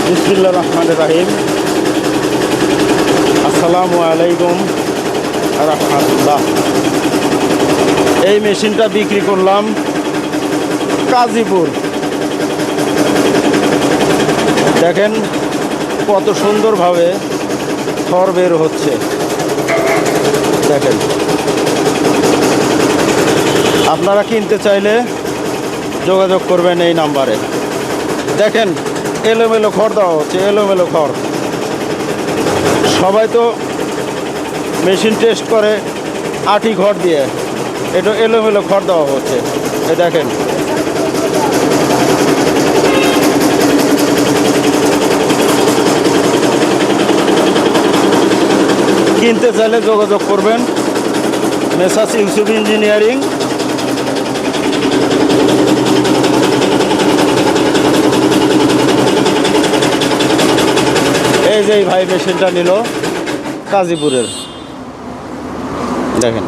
বিসমিল্লাহির রহমানির রহিম। আসসালামু আলাইকুম রাহমাতুল্লাহ। এই মেশিনটা বিক্রি করলাম গাজীপুর। দেখেন কত সুন্দরভাবে খড় বের হচ্ছে। দেখেন, আপনারা কিনতে চাইলে যোগাযোগ করবেন এই নাম্বারে। দেখেন এলোমেলো খড় দেওয়া হচ্ছে, এলোমেলো খড়। সবাই তো মেশিন টেস্ট করে আটি খড় দিয়ে, এটা এলোমেলো খড় দেওয়া হচ্ছে। এই দেখেন, কিনতে চাইলে যোগাযোগ করবেন মেসার্স ইউসুফ ইঞ্জিনিয়ারিং। এই যে ভাই মেশিনটা নিল গাজীপুরের, দেখেন।